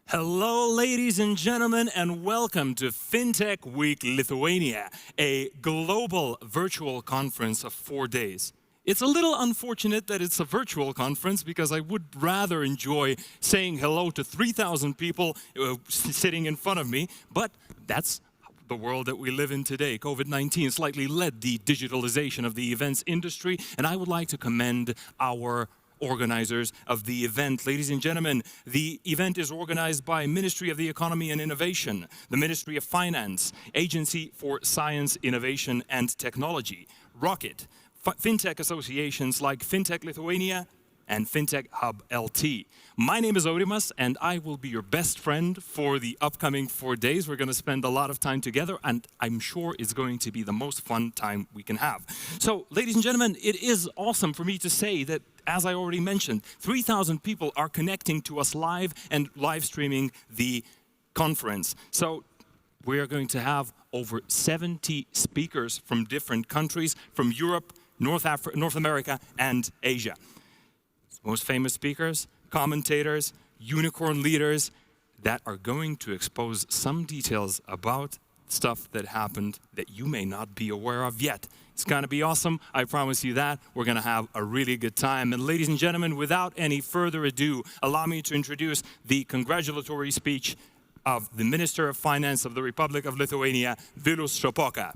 Hello, ladies and gentlemen, and welcome to FinTech Week Lithuania, a global virtual conference of 4 days. It's a little unfortunate that it's a virtual conference because I would rather enjoy saying hello to 3,000 people sitting in front of me, but that's the world that we live in today. COVID-19 slightly led the digitalization of the events industry, and I would like to commend our organizers of the event. Ladies and gentlemen, the event is organized by Ministry of the Economy and Innovation, the Ministry of Finance, Agency for Science, Innovation and Technology, Rocket, FinTech associations like FinTech Lithuania and FinTech Hub LT. My name is Aurimas, and I will be your best friend for the upcoming 4 days. We're going to spend a lot of time together, and I'm sure it's going to be the most fun time we can have. So, ladies and gentlemen, it is awesome for me to say that, as I already mentioned, 3,000 people are connecting to us live and live streaming the conference. So, we are going to have over 70 speakers from different countries, from Europe, North America, and Asia. Most famous speakers, commentators, unicorn leaders that are going to expose some details about stuff that happened that you may not be aware of yet. It's going to be awesome. I promise you that. We're going to have a really good time. And ladies and gentlemen, without any further ado, allow me to introduce the congratulatory speech of the Minister of Finance of the Republic of Lithuania, Vilius Šapoka.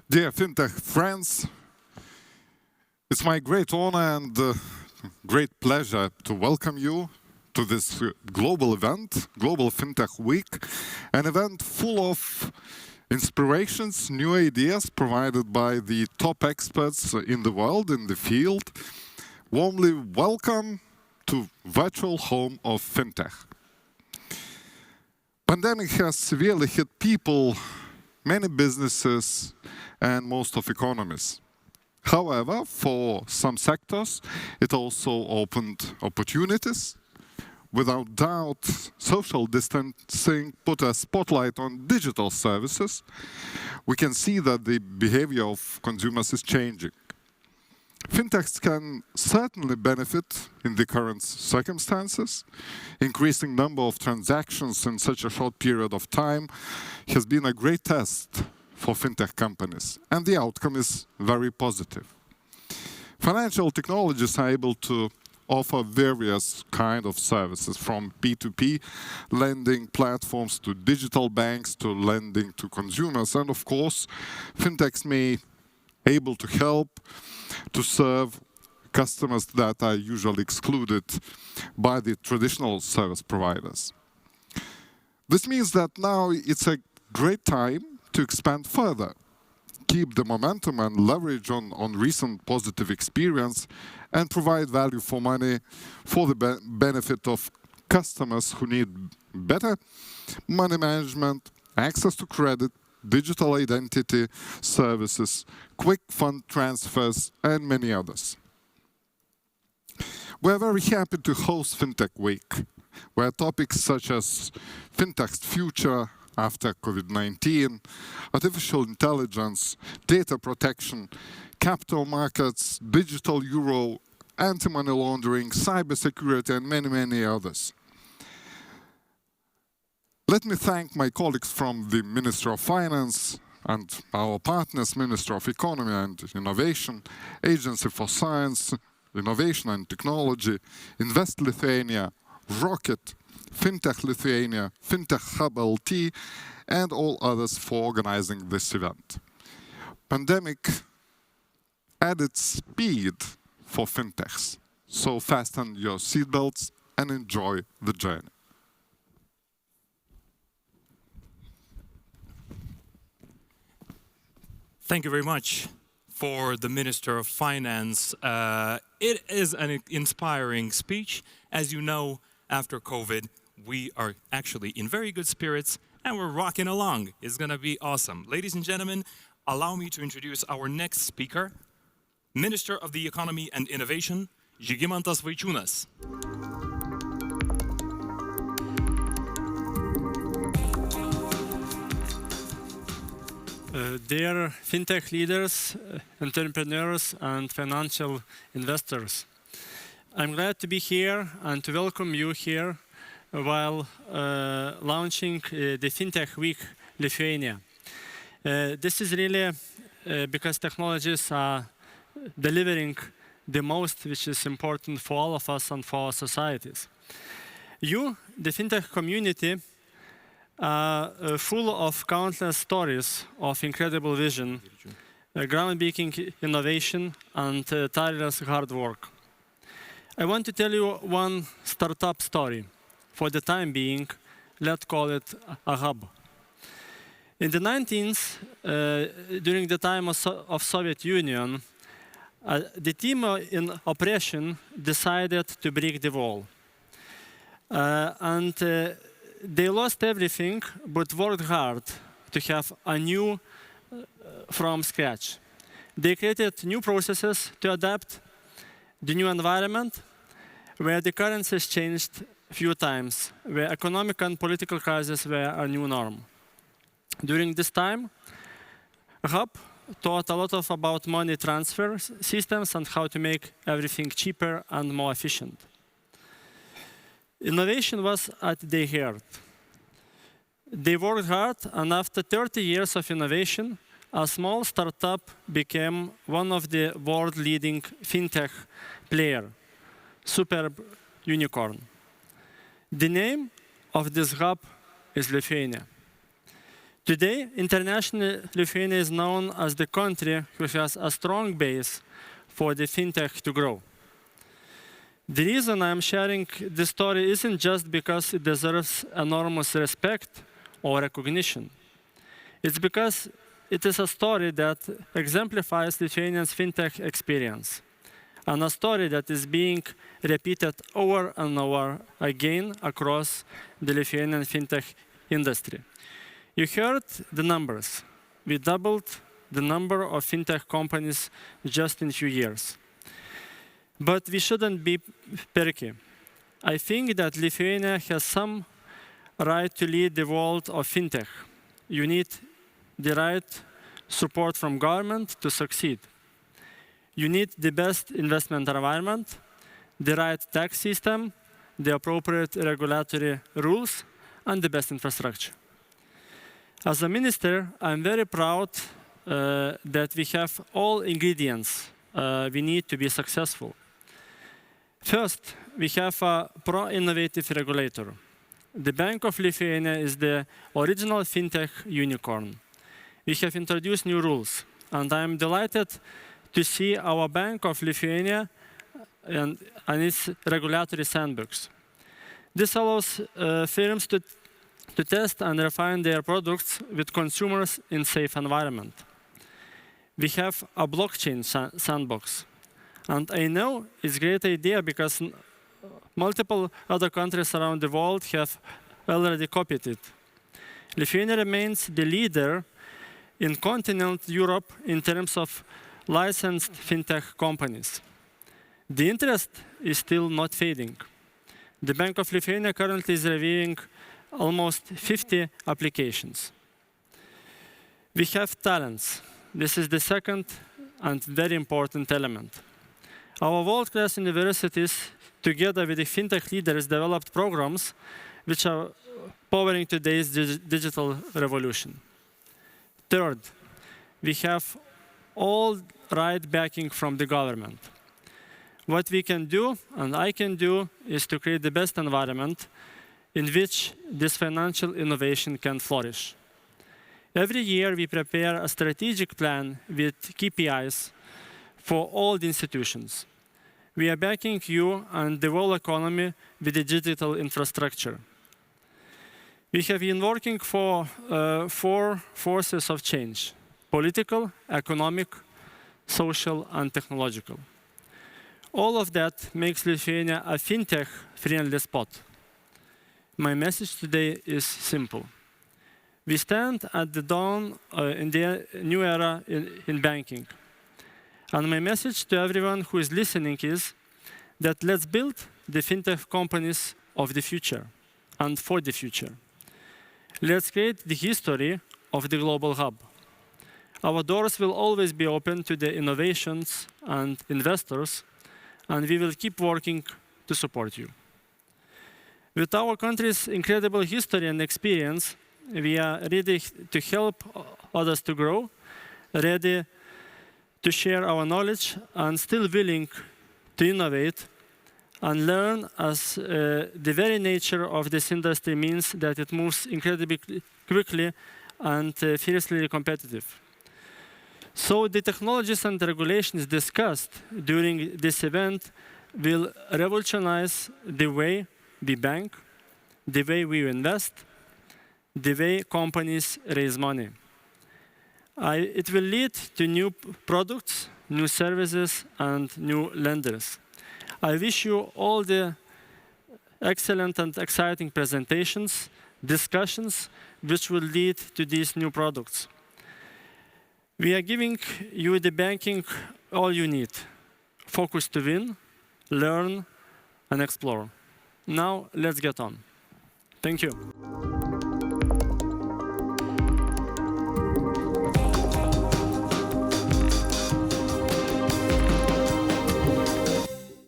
Dear FinTech friends, it's my great honor and great pleasure to welcome you to this global event, Global FinTech Week, an event full of inspirations, new ideas provided by the top experts in the world, in the field. Warmly welcome to virtual home of FinTech. Pandemic has severely hit people, many businesses, and most of economies. However, for some sectors, it also opened opportunities. Without doubt, social distancing put a spotlight on digital services. We can see that the behavior of consumers is changing. Fintechs can certainly benefit in the current circumstances. Increasing number of transactions in such a short period of time has been a great test for fintech companies, and the outcome is very positive. Financial technologies are able to offer various kinds of services, from P2P lending platforms to digital banks to lending to consumers, and of course, fintechs may able to help to serve customers that are usually excluded by the traditional service providers. This means that now it's a great time to expand further, keep the momentum and leverage on recent positive experience, and provide value for money for the benefit of customers who need better money management, access to credit, digital identity services, quick fund transfers, and many others. We're very happy to host FinTech Week, where topics such as FinTech's future after COVID-19, artificial intelligence, data protection, capital markets, digital euro, anti-money laundering, cybersecurity, and many, many others. Let me thank my colleagues from the Ministry of Finance and our partners, Ministry of Economy and Innovation, Agency for Science, Innovation and Technology, Invest Lithuania, Rocket, FinTech Lithuania, FinTech Hub LT, and all others for organizing this event. Pandemic added speed for fintechs, so fasten your seatbelts and enjoy the journey. Thank you very much for the Minister of Finance. It is an inspiring speech. As you know, after COVID, we are actually in very good spirits and we're rocking along. It's going to be awesome. Ladies and gentlemen, allow me to introduce our next speaker, Minister of the Economy and Innovation, Žygimantas Vaičiūnas. Dear fintech leaders, entrepreneurs, and financial investors, I'm glad to be here and to welcome you here while launching the Fintech Week Lithuania. This is really because technologies are delivering the most, which is important for all of us and for our societies. You, the fintech community, are full of countless stories of incredible vision, groundbreaking innovation, and tireless hard work. I want to tell you one startup story. For the time being, let's call it a hub. In the 19th, during the time of Soviet Union, the team in operation decided to break the wall. They lost everything, but worked hard to have a new from scratch. They created new processes to adapt the new environment, where the currencies changed a few times, where economic and political crises were a new norm. During this time, Hub taught a lot about money transfer systems and how to make everything cheaper and more efficient. Innovation was at their heart. They worked hard, and after 30 years of innovation, a small startup became one of the world-leading fintech player, superb unicorn. The name of this hub is Lithuania. Today, international Lithuania is known as the country who has a strong base for the fintech to grow. The reason I'm sharing this story isn't just because it deserves enormous respect or recognition. It's because it is a story that exemplifies Lithuania's fintech experience, and a story that is being repeated over and over again across the Lithuanian fintech industry. You heard the numbers. We doubled the number of fintech companies just in a few years. But we shouldn't be perky. I think that Lithuania has some right to lead the world of fintech. You need the right support from government to succeed. You need the best investment environment, the right tax system, the appropriate regulatory rules, and the best infrastructure. As a minister, I'm very proud that we have all ingredients we need to be successful. First, we have a pro-innovative regulator. The Bank of Lithuania is the original fintech unicorn. We have introduced new rules, and I'm delighted to see our Bank of Lithuania and its regulatory sandbox. This allows firms to test and refine their products with consumers in a safe environment. We have a blockchain sandbox. And I know it's a great idea because multiple other countries around the world have already copied it. Lithuania remains the leader in continental Europe in terms of licensed fintech companies. The interest is still not fading. The Bank of Lithuania currently is reviewing almost 50 applications. We have talents. This is the second and very important element. Our world-class universities, together with the fintech leaders, developed programs which are powering today's digital revolution. Third, we have all right backing from the government. What we can do, and I can do, is to create the best environment in which this financial innovation can flourish. Every year, we prepare a strategic plan with KPIs for all the institutions. We are backing you and the world economy with the digital infrastructure. We have been working for 4 forces of change: political, economic, social, and technological. All of that makes Lithuania a fintech-friendly spot. My message today is simple. We stand at the dawn in the new era in banking. And my message to everyone who is listening is that let's build the fintech companies of the future and for the future. Let's create the history of the global hub. Our doors will always be open to the innovations and investors, and we will keep working to support you. With our country's incredible history and experience, we are ready to help others to grow, ready to share our knowledge, and still willing to innovate and learn, as the very nature of this industry means that it moves incredibly quickly and fiercely competitive. So the technologies and regulations discussed during this event will revolutionize the way we bank, the way we invest, the way companies raise money. It will lead to new products, new services, and new lenders. I wish you all the excellent and exciting presentations, discussions, which will lead to these new products. We are giving you the banking all you need. Focus to win, learn, and explore. Now, let's get on. Thank you.